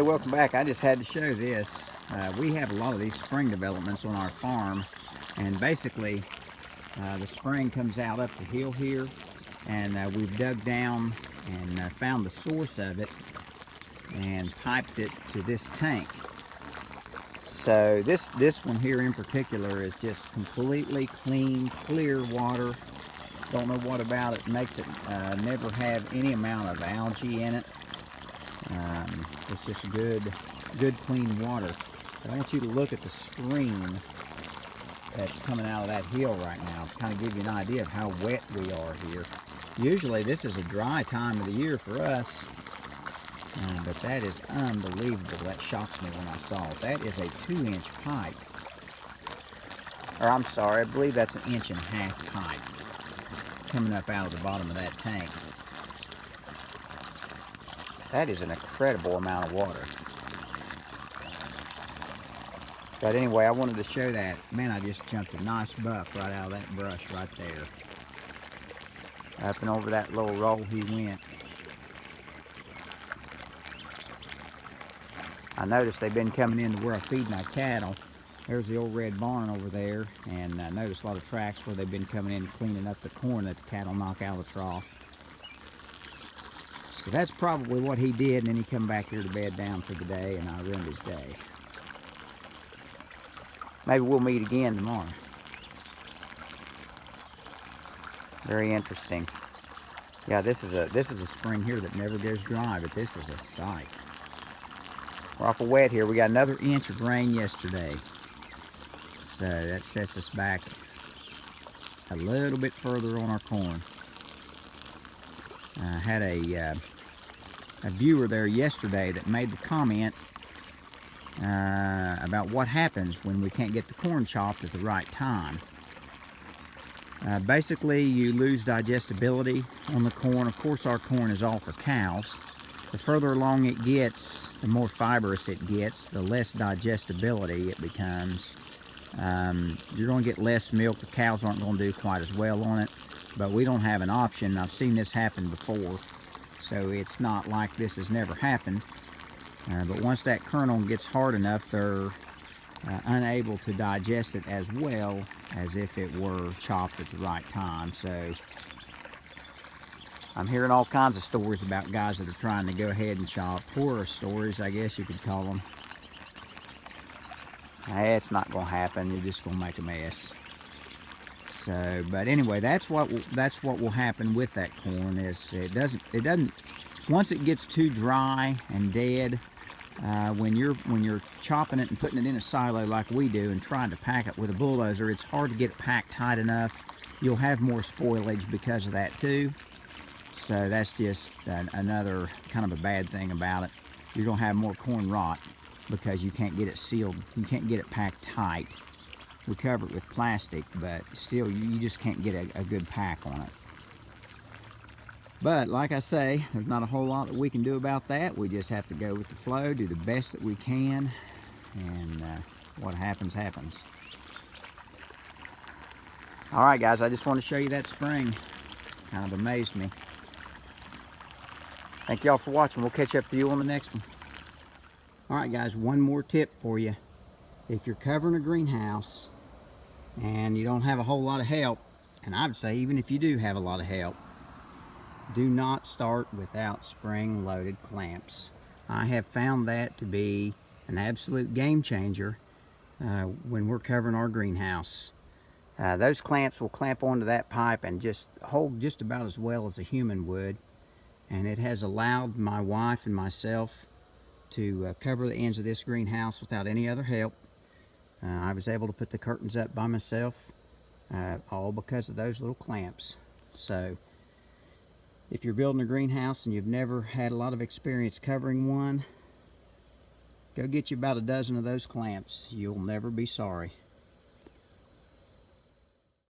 Hey, welcome back. I just had to show this. We have a lot of these spring developments on our farm, and basically the spring comes out up the hill here, and we've dug down and found the source of it and piped it to this tank. So this one here in particular is just completely clean, clear water. Don't know what about it makes it never have any amount of algae in it. It's just good clean water. But I want you to look at the stream that's coming out of that hill right now to kind of give you an idea of how wet we are here. Usually this is a dry time of the year for us, but that is unbelievable. That shocked me when I saw it. That is a 2-inch pipe. Or I'm sorry, I believe that's an 1.5-inch pipe coming up out of the bottom of that tank. That is an incredible amount of water. But anyway, I wanted to show that. Man, I just jumped a nice buck right out of that brush right there. Up and over that little roll he went. I noticed they've been coming in to where I feed my cattle. There's the old red barn over there, and I noticed a lot of tracks where they've been coming in cleaning up the corn that the cattle knock out of the trough. So that's probably what he did, and then he come back here to bed down for the day, and I ruined his day. Maybe we'll meet again tomorrow. Very interesting. Yeah, this is a spring here that never goes dry, but this is a sight. We're awful wet here. We got another inch of rain yesterday, so that sets us back a little bit further on our corn. I had a viewer there yesterday that made the comment about what happens when we can't get the corn chopped at the right time. Basically, you lose digestibility on the corn. Of course, our corn is all for cows. The further along it gets, the more fibrous it gets, the less digestibility it becomes. You're going to get less milk. The cows aren't going to do quite as well on it, but we don't have an option. I've seen this happen before, so it's not like this has never happened. But once that kernel gets hard enough, they're unable to digest it as well as if it were chopped at the right time. So I'm hearing all kinds of stories about guys that are trying to go ahead and chop. Horror stories, I guess you could call them. It's not going to happen. You're just going to make a mess. So, but anyway, that's what will happen with that corn. Is it doesn't once it gets too dry and dead, when you're chopping it and putting it in a silo like we do and trying to pack it with a bulldozer, it's hard to get it packed tight enough. You'll have more spoilage because of that too. So that's just another kind of a bad thing about it. You're gonna have more corn rot because you can't get it sealed. You can't get it packed tight. We cover it with plastic, but still you just can't get a good pack on it. But like I say, there's not a whole lot that we can do about that. We just have to go with the flow, do the best that we can, and what happens, happens. All right, guys, I just want to show you that spring. Kind of amazed me. Thank y'all for watching. We'll catch up with you on the next one. All right, guys, one more tip for you. If you're covering a greenhouse and you don't have a whole lot of help, and I would say even if you do have a lot of help, do not start without spring-loaded clamps. I have found that to be an absolute game changer when we're covering our greenhouse. Those clamps will clamp onto that pipe and just hold just about as well as a human would. And it has allowed my wife and myself to cover the ends of this greenhouse without any other help. I was able to put the curtains up by myself, all because of those little clamps. So if you're building a greenhouse and you've never had a lot of experience covering one, go get you about a dozen of those clamps. You'll never be sorry.